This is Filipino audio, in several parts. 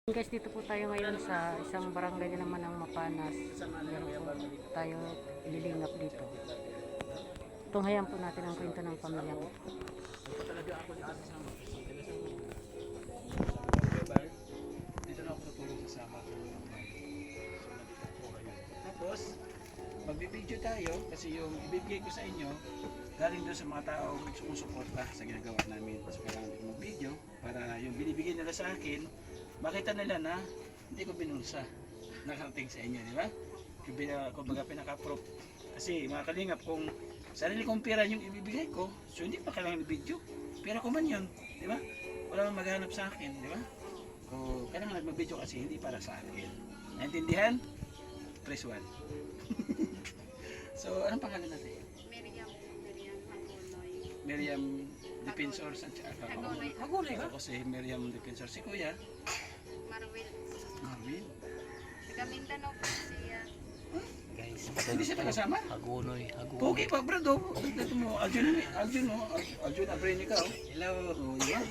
Guys, dito po tayo ngayon sa isang barangay din naman ng Mapanas. Meron po tayo ililingap dito. Tunghayan po natin ang kwento ng pamilyang ito. Dito na ako tutulong sa sama. Tapos, magbibideo tayo kasi yung ibibigay ko sa inyo galing doon sa mga tao sumusuporta sa ginagawa namin. So, kailangan ko mag-video para yung binibigay nila sa akin, makita nila na hindi ko binulsa. Nakarating sa inyo, di ba? Kumbaga pinaka-proof. Kasi mga kalingap, kung sarili kong pera yung ibibigay ko, so hindi pa kailangan i-video. Pera ko man yun, di ba? Wala man maghanap sa akin, di ba? O kailangan mag-video kasi hindi para sa akin. Naintindihan? Press 1. So, anong pangalan natin? Miriam Defensor sa Hagunay ba? Ako si Miriam Defensor. Si Kuya? Marvin? Mindanao po siya. Guys, Hindi siya nakasama? Hagunoy. Pogi pa, brado. Dito mo, Aljun Abrenica. Hello. Oh, diba?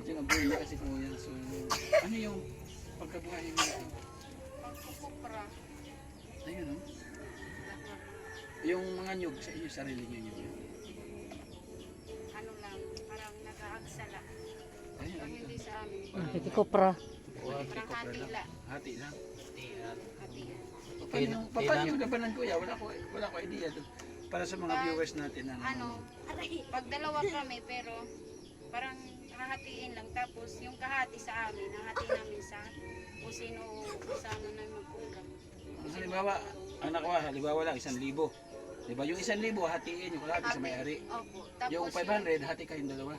Aljun Abrenica si Kuya. So, ano yung pagkabuhay mo natin? Pagkukupra. Ayun, no? Yung mga nyug sa inyo, sarili nyo nyug. Ano lang, parang nag-aagsala. Ayun, Parang hindi sa amin. Kikikopra. Parang hati lang. Hati lang. Hati yan. Paano yung labanan, Kuya? Wala ko idea doon. Para sa mga viewers natin. Ano, pag dalawa kami pero parang hahatiin lang. Tapos yung kahati sa amin, hahati namin sa kung sino kasama na magkulang. Halimbawa, ang nakuha, halimbawa lang, 1,000. Diba? Yung 1,000, hatiin yung kalahati sa may-ari. Opo. Tapos Yung 500, hati kayong dalawa.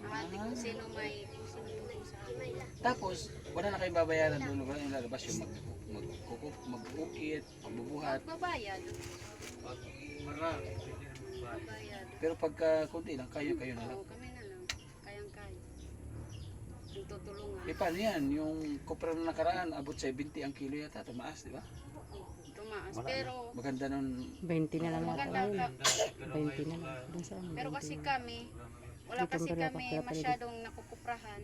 hati kung sino may tulong sa amin. Tapos, wala na kayong babayaran doon. Wala yung lalabas yung mag-ukit, magbubuhat. Magbabayad. Magbayad. Pero pagka kunti lang, kayo na lang. Oo, kami na lang. Kayang-kaya. Yung tutulungan. Eh paano yan? Yung kopra na nakaraan, abot 70 ang kilo yata. Tumaas, di ba? Tumaas. Pero Maganda nun. 20 na lang natin. maganda ka. 20 na lang. Doon sa amin, Pero 20 kasi na lang. kami, wala Dito kasi ang dalawa, kami kaya pala masyadong nakukuprahan.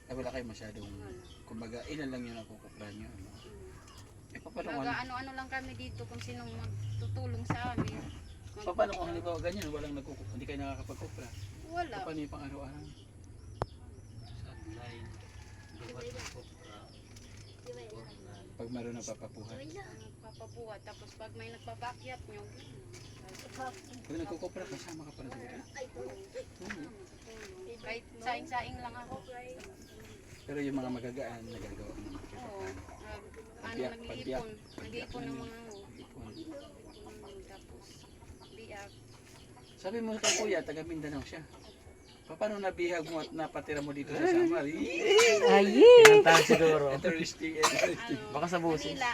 Ay, wala kayo masyadong, kumbaga, ilan lang yun ang kukupra nyo. Ano? Eh, paano kung Ano-ano lang kami dito kung sinong magtutulong sa amin. paano kung halimbawa ganyan, walang nagkukupra, hindi kayo nakakapagkupra? Wala. Paano yung pang-araw-araw? Pag meron nagpapapuhat. Papabuhat. Tapos pag may nagpapakyat nyo, Kung nagkukupra, kasama ka pa rin sa bukid. kahit saing-saing lang ako. Pero yung mga magagaan, nagagawa mo. Oo. Pagbiyak, Nag-iipon. Nag-iipon ng mga Ipon. tapos biyak. Sabi mo kay Kuya, taga Mindanao siya. Paano nabihag mo at napatira mo dito sa Samar? Ayy! Tahan siguro. Interesting. Baka sa busis. Manila.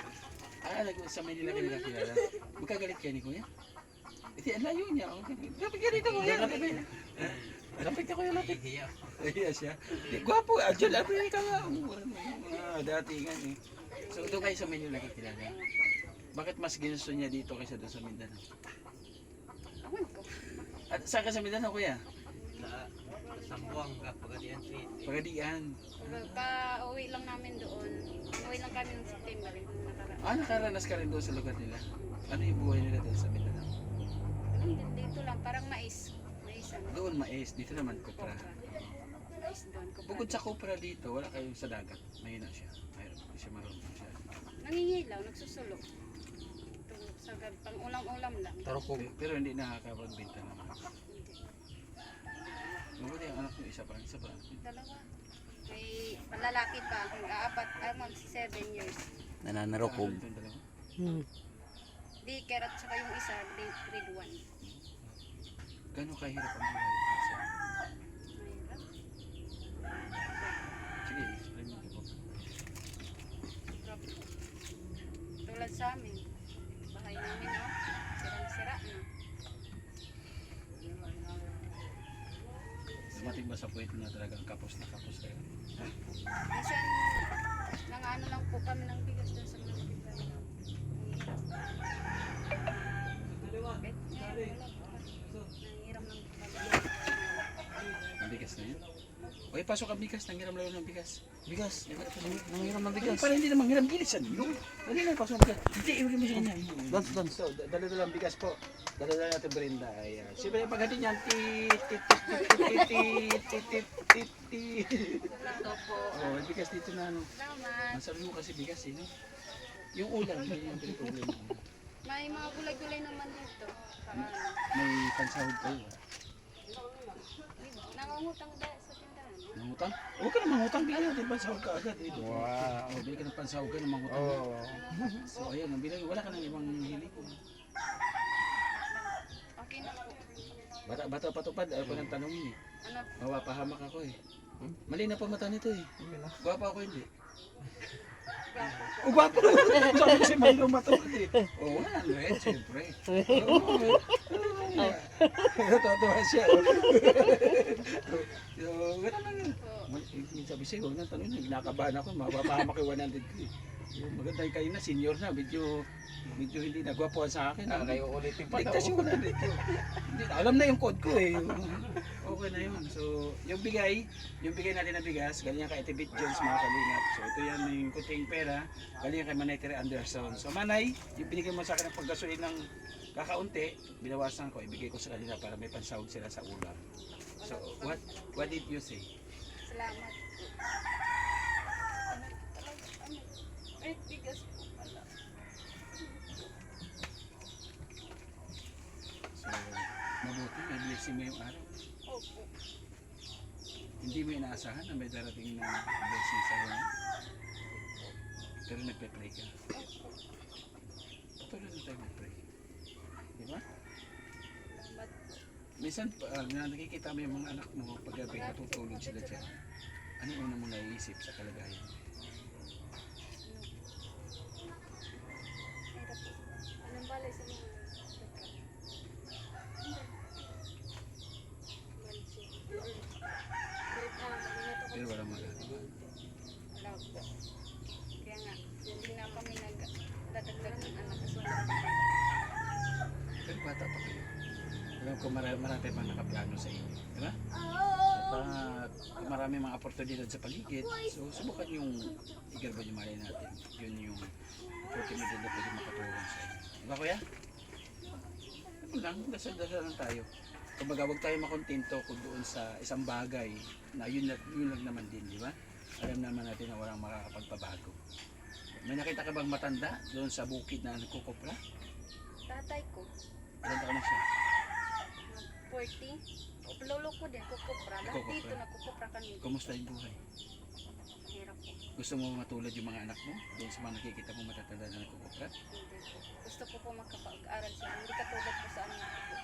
Sa Manila kayo nakakilala. Magkagalit kayo ni Kuya? Iti, ang layo niya. Lapit ka rito, Kuya. Lapit ka, Kuya, lapit. Iya siya. Gwapo, Adjol, abri ka nga. Datingan eh. So, doon kayo sa Manila kakilala. Bakit mas ginusto niya dito kaysa doon sa Mindanao? Awan ko. At saan ka sa Mindanao, Kuya? Sambuanga, Pagadian Street. Pagadian. Pa-uwi lang namin doon. Uwi lang kami ng September. Nakaraan. Nakaranas ka rin doon sa lugar nila? Ano yung buhay nila doon sa Mindanao? Dito lang, parang mais. Mais ano. Doon mais, dito naman kopra. Mais doon. Bukod sa kopra dito, wala kayong sa dagat. Mahina siya. Mayroon hindi siya marunong siya. Nangingilaw, nagsusulok. Sa pang ulam-ulam lang. Tarukog. Pero hindi nakakapagbenta naman. Mabuti ang anak mo isa pa. Dalawa. May palalaki pa. Mag-aapat, mag 7 years. Nananarukog. Itong dalawa. Daycare at saka yung isa, grade 1. Gano'ng kahirap ang buhay? Mahirap. Sige, explain mo ito. Hirap. Tulad sa amin. Bahay namin, no? Sirang-sira na. Dumating ba sa point na talagang kapos na kapos kayo? Minsan, nang ano lang po kami ng bigas doon sa mga bigas. Nangiram lang po kami. Mabigas na yun? Okay, pasok ang bigas. Nanghiram lang ng bigas. Bigas. Nangiram ng bigas. Para hindi naman hiram bilisan. Dali na, pasok ang bigas. Hindi, iwag mo siya niya. Dance. So, dala-dala ang bigas po. Dala-dala natin Brenda. Ayan. Siyempre, paghati niyan, Ito po. Oh, may bigas dito na ano. Salamat. Ang sabi mo kasi bigas eh, no? Yung ulam, yun yung problema. May mga gulay-gulay naman dito. May pansahod kayo. Nangungutang dahil sa tindahan. Mangutang? Huwag ka na mangutang, bigyan natin pansahod ka agad. Eh. Wow. Oh, bigyan ka ng pansahod ka ng mangutang. So, ayun, bilang, wala ka nang ibang hiling. Okay na po. Bata patupad, ayaw ko nang tanongin eh. Ano? Mapapahamak ako eh. Mali na pa mata nito eh. Gwapa ako hindi. O gwapo! Sabi kasi mali na matupad eh. O 100, siyempre. Tatawa siya. So, gano'n lang yun. Sabi siya, huwag na tanongin. Ginakabahan ako, mapapahamak yung 100 ko eh. Maganda kayo na, senior na, medyo hindi nagwapuan sa akin. Kayo ulitin pa Ligtas yung 100 ko. Hindi, alam na yung code ko eh. Okay na yun. So, yung bigay natin na bigas, galing yan kay Ate Bit Jones mga kalingap. So, ito yan yung kuting pera, galing yan kay Manay Tere Anderson. So, Manay, yung binigay mo sa akin ng paggasolin ng kakaunti, binawasan ko, ibigay ko sa kanila para may pansahod sila sa ulam. So, what did you say? Salamat. Ay, bigas po pala. So, mabuti, may blessing mo yung araw. Opo. Hindi mo inaasahan na may darating na blessing sa iyo. Pero nagpe-pray ka. Patuloy na tayo mag-pray. Di ba? Salamat. Minsan, nakikita mo yung mga anak mo paggabi natutulog sila dyan. Ano yung una mo naiisip sa kalagayan? Hirap po. Anong balay sa mga Pero walang magagawa. Wala po. Kaya nga, hindi na kami nagdadagdag ng anak kasi wala pa. Pero bata pa kayo. Alam ko marami pang nakaplano sa inyo. Di ba? At marami mga oportunidad sa paligid. So, subukan yung igalba yung malay natin. Yun yung oportunidad na pwede makatulong sa inyo. Di ba kuya? Ano lang, dasal-dasal lang tayo. Kumbaga, huwag tayo makontento kung doon sa isang bagay na yun lang naman din, di ba? Alam naman natin na walang makakapagpabago. May nakita ka bang matanda doon sa bukid na nagkukupra? Tatay ko, Ilan ka na siya? 40. Lolo ko din, kukupra. Lahat Kukupra. dito nagkukupra kami. Kumusta yung buhay? Hirap po. Gusto mo matulad yung mga anak mo? Doon sa mga nakikita mo matatanda na nagkukupra? Hindi po. Gusto ko po makapag-aral sila. Hindi katulad po sa amin po.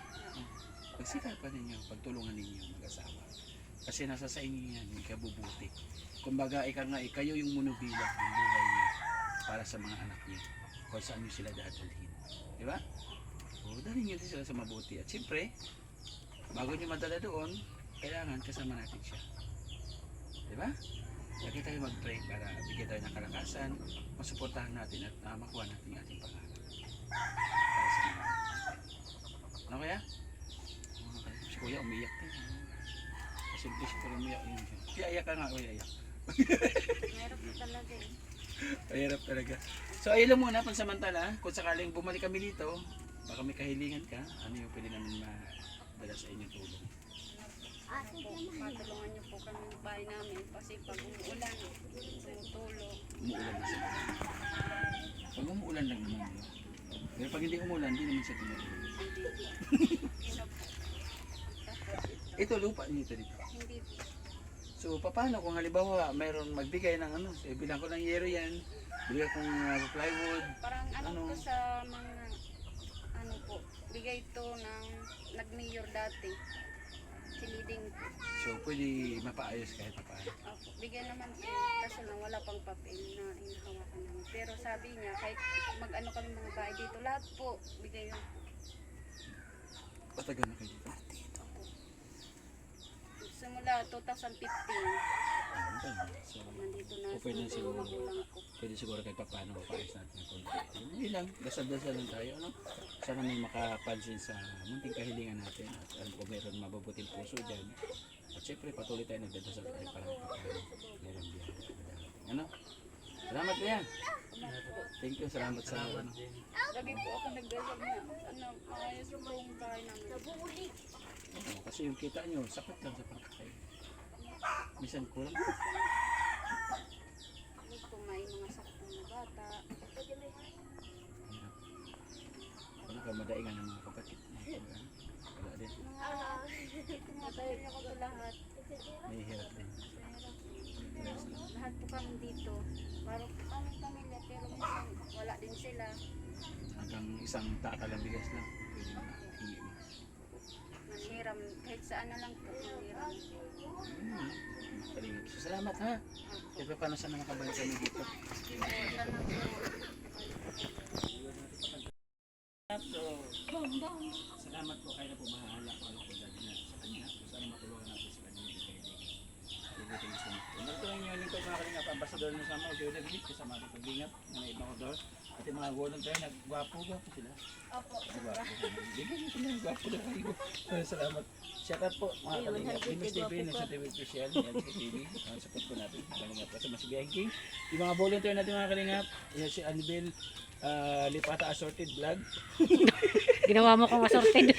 Pagsikapan ninyo, pagtulungan ninyo mag-asawa. Kasi nasa sa inyo yan, yung ikabubuti. Kumbaga, kayo yung munubila ng buhay niyo para sa mga anak niyo. Kung saan niyo sila dadalhin. Di ba? O, dalhin niyo din sila sa mabuti. At siyempre, bago niyo madala doon, kailangan kasama natin siya. Di ba? Lagi tayo mag-pray para bigyan tayo ng kalakasan, masuportahan natin at makuha natin yung ating pangarap. Para sa mga anak natin. Ano kaya? Si Kuya umiyak din. Simple siya pero umiyak yun siya. Kaya iyak ka nga, Kuya, iyak. Meron po talaga eh. Mahirap talaga. So ayun lang muna pansamantala. Kung sakaling bumalik kami dito, baka may kahilingan ka, ano yung pwede namin madala sa inyong tulong. Po, matulungan niyo po kami ng bahay namin kasi pag umuulan, tumutulog. Umuulan na siya. Pag umuulan lang naman yun. Pero pag hindi umuulan, hindi naman siya tumutulog. Hindi po. Ito lupa nito dito. Hindi po. So paano kung halimbawa mayroon magbigay ng ano, bilang ko ng yero yan, bigay kong plywood, Parang ano Ano? po sa mga ano po, bigay to ng nag-mayor dati. Siliding po. so pwede mapaayos kahit papaano. Opo, bigyan naman po. Kaso lang wala pang papel na hinahawakan namin. Pero sabi niya, kahit mag-ano kami mga bahay dito, lahat po, bigay lang po. Patagal na kayo dito. Opo. Simula 2015, So, nandito na Okay na sa siguro. magulang ko. pwede siguro kahit papaano mapaayos natin ng konti. Yun lang, dasal-dasal lang tayo. Ano? Sana may makapansin sa munting kahilingan natin. At alam ko meron mabubuting puso dyan At syempre, patuloy tayo nagdadasal tayo para meron biyahe. Ano? Salamat kuya. Thank you, salamat sa ano. Lagi po ako nagdasal na maayos po yung bahay namin. Oo, kasi yung kita nyo, sapat lang sa pangkakay. Minsan kulang pa. Hindi po may mga sakit na bata. Hirap. Wala ka madaingan ng mga kapatid. Wala din. Matayin ako sa lahat. May hirap din. Lahat po kami dito. Parang kami pamilya pero minsan wala din sila. Hanggang isang takalang bigas lang. Pwede mo hingi mo. Nanghiram kahit saan na lang po nanghiram. Kalingap. So, salamat ha. Siyempre paano sana makabalik kami dito. So, salamat po kayo na pumahala ko alam ko dahil na sa kanya. So, sana matulungan natin sa kanya. Hindi gusto mo. Natuloy niyo yung mga kalingap. Ambasador na sama. Jordan Lee. Kasama ko paglingap. Na ibang odor. At yung mga volunteer. Nagwapo sila. Opo. Gwapo. Bigyan niyo sila. Gwapo na kayo. Salamat. Shout out po mga kalingap. Venus TV. Nasa TV official. Yan sa TV. Support po natin. Kalingap po sa Masigayan King. Yung mga volunteer natin mga kalingap. Yan si Anibel. Lipata Assorted Vlog. Ginawa mo kong assorted.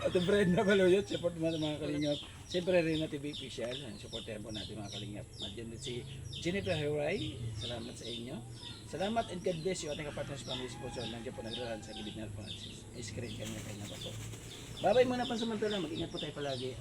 At yung Brenda Baloyot, support mo mga kalingap. Siyempre rin na TV official, supportahan po natin mga kalingap. Nandiyan din si Jennifer Heray, salamat sa inyo. Salamat and God bless you ating kapartners family sponsor. Nandiyan po nagraran sa gilid na po. Screen kanya po. Bye-bye muna pansamantala, mag-ingat po tayo palagi.